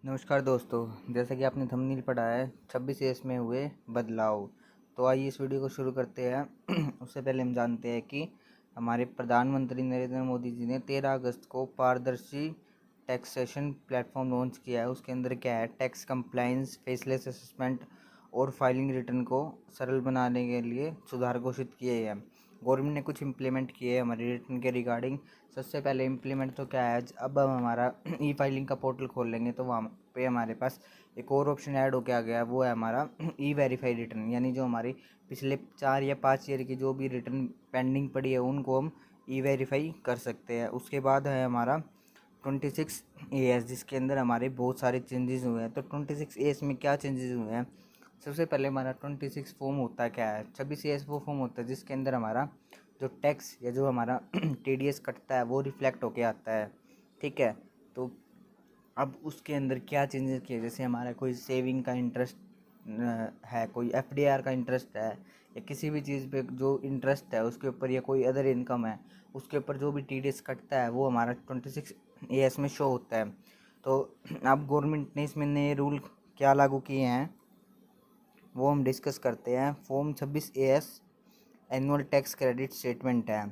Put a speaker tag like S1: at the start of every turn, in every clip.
S1: नमस्कार दोस्तों, जैसा कि आपने थंबनेल पढ़ा है 26 एस में हुए बदलाव। तो आइए इस वीडियो को शुरू करते हैं। उससे पहले हम जानते हैं कि हमारे प्रधानमंत्री नरेंद्र मोदी जी ने 13 अगस्त को पारदर्शी टैक्सेशन प्लेटफॉर्म लॉन्च किया है। उसके अंदर क्या है, टैक्स कंप्लायंस, फेसलेस असेसमेंट और फाइलिंग रिटर्न को सरल बनाने के लिए सुधार घोषित किए हैं। गवर्नमेंट ने कुछ इम्प्लीमेंट किए हैं हमारे रिटर्न के रिगार्डिंग। सबसे पहले इम्प्लीमेंट तो क्या है, अब हम हमारा ई फाइलिंग का पोर्टल खोल लेंगे तो वहाँ पे हमारे पास एक और ऑप्शन ऐड होके आ गया है, वो है हमारा ई वेरीफाई रिटर्न। यानी जो हमारी पिछले 4 या 5 ईयर की जो भी रिटर्न पेंडिंग पड़ी है उनको हम ई वेरीफाई कर सकते हैं। उसके बाद है हमारा 26 AS, जिसके अंदर हमारे बहुत सारे चेंजेस हुए हैं। तो 26 AS में क्या चेंजेस हुए हैं, सबसे पहले हमारा 26 फॉर्म होता है, क्या है 26 AS वो फॉर्म होता है जिसके अंदर हमारा जो टैक्स या जो हमारा TDS कटता है वो रिफ्लेक्ट होके आता है। ठीक है, तो अब उसके अंदर क्या चेंजेस किए, जैसे हमारा कोई सेविंग का इंटरेस्ट है, कोई FDR का इंटरेस्ट है, या किसी भी चीज़ पे जो इंटरेस्ट है उसके ऊपर, या कोई अदर इनकम है उसके ऊपर जो भी TDS कटता है वो हमारा 26 AS में शो होता है। तो अब गवर्नमेंट ने इसमें नए रूल क्या लागू किए हैं वो हम डिस्कस करते हैं। Form 26 AS annual tax credit statement है।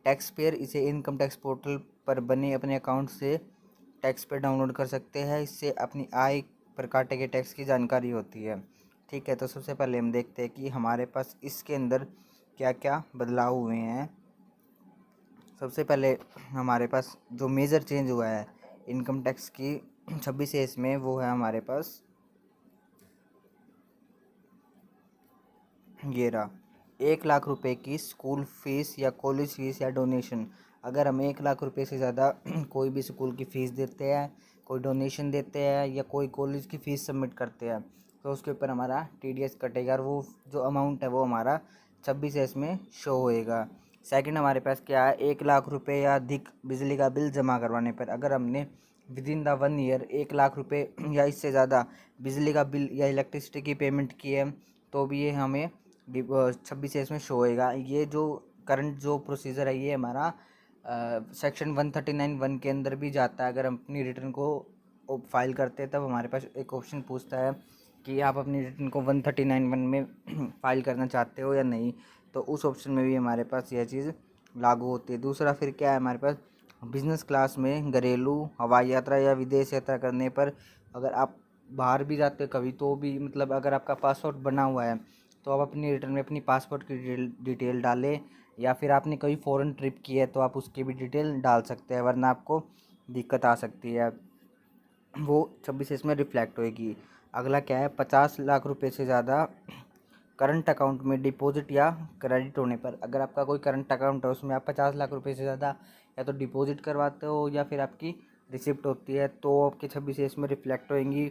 S1: टैक्स पेयर इसे इनकम टैक्स पोर्टल पर बने अपने अकाउंट से टैक्स पे डाउनलोड कर सकते हैं। इससे अपनी आय पर काटे गए टैक्स की जानकारी होती है। ठीक है, तो सबसे पहले हम देखते हैं कि हमारे पास इसके अंदर क्या क्या बदलाव हुए हैं। सबसे पहले हमारे पास जो मेजर चेंज हुआ है इनकम टैक्स की 26 AS में, वो है हमारे पास ये रहा। 1 लाख रुपए की स्कूल फीस या कॉलेज फीस या डोनेशन, अगर हम 1 लाख रुपए से ज़्यादा कोई भी स्कूल की फ़ीस देते हैं, कोई डोनेशन देते हैं या कोई कॉलेज की फ़ीस सबमिट करते हैं तो उसके ऊपर हमारा TDS कटेगा और वो जो अमाउंट है वो हमारा 26 AS में शो होएगा। सेकंड हमारे पास क्या है, 1 लाख रुपए या अधिक बिजली का बिल जमा करवाने पर, अगर हमने with in the 1 year 1 lakh रुपए या इससे ज़्यादा बिजली का बिल या इलेक्ट्रिसिटी की पेमेंट की है तो भी ये हमें 26 AS में शो होएगा। ये जो करंट जो प्रोसीजर है ये हमारा सेक्शन 139(1) के अंदर भी जाता है। अगर हम अपनी रिटर्न को फाइल करते हैं तब हमारे पास एक ऑप्शन पूछता है कि आप अपनी रिटर्न को 139(1) में फाइल करना चाहते हो या नहीं, तो उस ऑप्शन में भी हमारे पास यह चीज़ लागू होती है। दूसरा फिर क्या है हमारे पास, बिजनेस क्लास में घरेलू हवाई यात्रा या विदेश यात्रा करने पर, अगर आप बाहर भी जाते हो कभी तो भी, मतलब अगर आपका पासपोर्ट बना हुआ है तो आप अपनी रिटर्न में अपनी पासपोर्ट की डिटेल डालें, या फिर आपने कोई फ़ॉरेन ट्रिप की है तो आप उसकी भी डिटेल डाल सकते हैं, वरना आपको दिक्कत आ सकती है, वो 26 में रिफ्लेक्ट होएगी। अगला क्या है, 50 लाख रुपए से ज़्यादा करंट अकाउंट में डिपॉजिट या क्रेडिट होने पर, अगर आपका कोई करंट अकाउंट है उसमें आप 50 लाख रुपए से ज़्यादा या तो डिपॉजिट करवाते हो या फिर आपकी रिसिप्ट होती है तो आपके 26 में रिफ्लेक्ट होएंगी।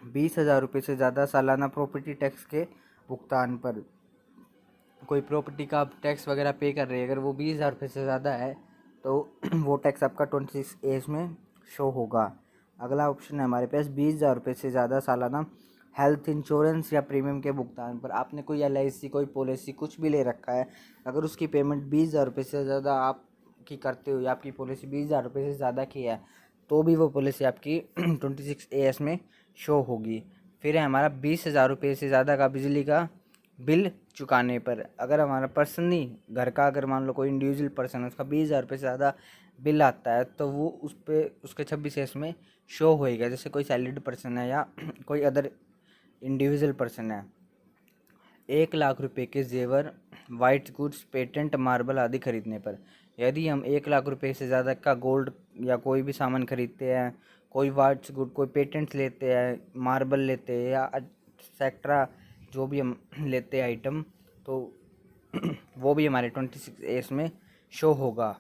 S1: 20,000 रुपये से ज़्यादा सालाना प्रॉपर्टी टैक्स के भुगतान पर, कोई प्रॉपर्टी का आप टैक्स वगैरह पे कर रहे हैं, अगर वो 20,000 रुपये से ज़्यादा है तो वो टैक्स आपका 26 में शो होगा। अगला ऑप्शन है हमारे पास 20,000 रुपये से ज़्यादा सालाना हेल्थ इंश्योरेंस या प्रीमियम के भुगतान पर, आपने कोई LIC कोई पॉलिसी कुछ भी ले रखा है, अगर उसकी पेमेंट 20,000 रुपये से ज़्यादा आप की करते हो या आपकी पॉलिसी 20,000 रुपये से ज़्यादा की है तो भी वो पॉलिसी आपकी 26 AS में शो होगी। फिर है हमारा 20,000 रुपये से ज़्यादा का बिजली का बिल चुकाने पर, अगर हमारा पर्सनली घर का, अगर मान लो कोई इंडिविजुअल पर्सन है उसका 20,000 रुपये से ज़्यादा बिल आता है तो वो उस पर उसके 26 में शो होएगा। जैसे कोई सैलरीड पर्सन है या कोई अदर इंडिविजुअल पर्सन है। 1 लाख रुपए के जेवर, वाइट गुड्स, पेटेंट, मार्बल आदि खरीदने पर, यदि हम 1 लाख रुपए से ज़्यादा का गोल्ड या कोई भी सामान खरीदते हैं, कोई वाइट गुड, कोई पेटेंट्स लेते हैं, मार्बल लेते हैं या एक्सेट्रा जो भी हम लेते हैं आइटम, तो वो भी हमारे 26 में शो होगा।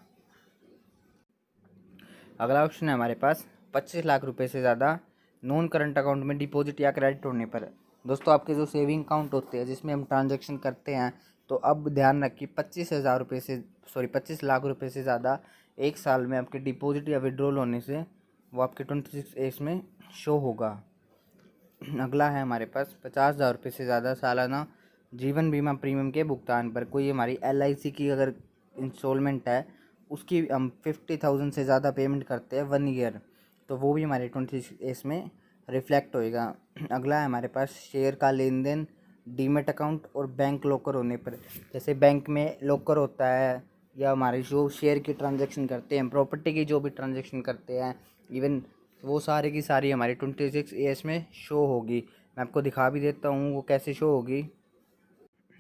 S1: अगला ऑप्शन है हमारे पास 25 लाख रुपए से ज़्यादा नॉन करंट अकाउंट में डिपॉजिट या क्रेडिट होने पर। दोस्तों, आपके जो सेविंग अकाउंट होते हैं जिसमें हम ट्रांजैक्शन करते हैं, तो अब ध्यान रखिए 25 लाख रुपए से ज़्यादा एक साल में आपके डिपॉजिट या विड्रॉल होने से वो आपके 26 में शो होगा। अगला है हमारे पास 50,000 रुपये से ज़्यादा सालाना जीवन बीमा प्रीमियम के भुगतान पर, कोई हमारी LIC की अगर इंस्टॉलमेंट है उसकी हम 50,000 से ज़्यादा पेमेंट करते हैं 1 ईयर, तो वो भी हमारे 26A में रिफ्लेक्ट होएगा। अगला है हमारे पास शेयर का लेन देन डीमेट अकाउंट और बैंक लॉकर होने पर। जैसे बैंक में लॉकर होता है, या हमारे जो शेयर की ट्रांजैक्शन करते हैं, प्रॉपर्टी की जो भी ट्रांजैक्शन करते हैं, इवन वो सारी की सारी हमारी 26A में शो होगी। मैं आपको दिखा भी देता हूँ वो कैसे शो होगी।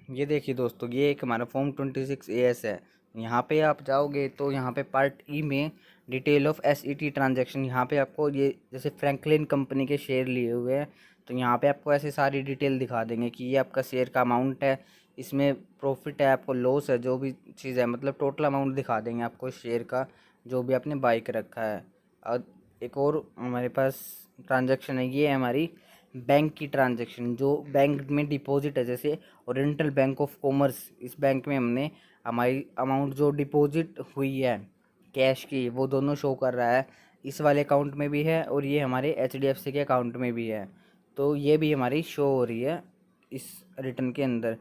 S1: ये देखिए दोस्तों, ये एक हमारा फॉर्म 26AS है। यहाँ पे आप जाओगे तो यहाँ पे पार्ट ई में डिटेल ऑफ SET ट्रांजैक्शन, यहाँ पे आपको ये जैसे फ्रैंकलिन कंपनी के शेयर लिए हुए हैं, तो यहाँ पे आपको ऐसे सारी डिटेल दिखा देंगे कि ये आपका शेयर का अमाउंट है, इसमें प्रॉफिट है, आपको लॉस है, जो भी चीज़ है, मतलब टोटल अमाउंट दिखा देंगे आपको शेयर का, जो भी आपने बाई कर रखा है। और एक और हमारे पास ट्रांजैक्शन है, ये है हमारी बैंक की ट्रांजैक्शन, जो बैंक में डिपॉजिट है, जैसे ओरिएंटल बैंक ऑफ कॉमर्स, इस बैंक में हमने हमारी अमाउंट जो डिपॉजिट हुई है कैश की, वो दोनों शो कर रहा है। इस वाले अकाउंट में भी है और ये हमारे HDFC के अकाउंट में भी है, तो ये भी हमारी शो हो रही है इस रिटर्न के अंदर।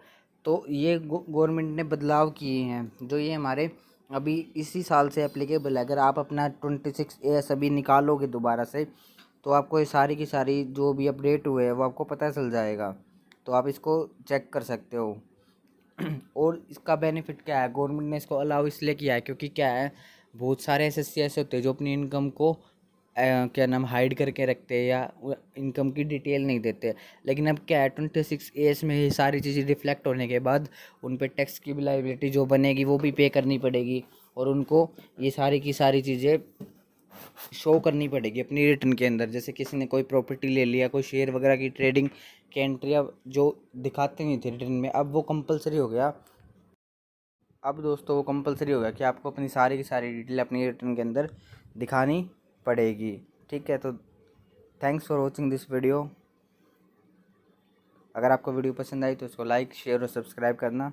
S1: तो ये गवर्नमेंट ने बदलाव किए हैं, जो ये हमारे अभी इसी साल से एप्लीकेबल है। अगर आप अपना 26AS अभी निकालोगे दोबारा से, तो आपको ये सारी की सारी जो भी अपडेट हुए हैं वो आपको पता चल जाएगा, तो आप इसको चेक कर सकते हो। और इसका बेनिफिट क्या है, गवर्नमेंट ने इसको अलाउ इसलिए किया है क्योंकि क्या है, बहुत सारे SSC ऐसे होते हैं जो अपनी इनकम को क्या नाम हाइड करके रखते हैं, या इनकम की डिटेल नहीं देते। लेकिन अब क्या है, 26AS में ये सारी चीज़ें रिफ्लेक्ट होने के बाद उन पे टैक्स की भी लाइबिलिटी जो बनेगी वो भी पे करनी पड़ेगी, और उनको ये सारी की सारी चीज़ें शो करनी पड़ेगी अपनी रिटर्न के अंदर। जैसे किसी ने कोई प्रॉपर्टी ले लिया, कोई शेयर वगैरह की ट्रेडिंग की एंट्रियाँ जो दिखाते नहीं थे रिटर्न में, अब वो कंपलसरी हो गया। अब दोस्तों वो कंपलसरी हो गया कि आपको अपनी सारी की सारी डिटेल अपनी रिटर्न के अंदर दिखानी पड़ेगी। ठीक है, तो thanks for watching this video. अगर आपको वीडियो पसंद आई तो इसको लाइक, शेयर और सब्सक्राइब करना।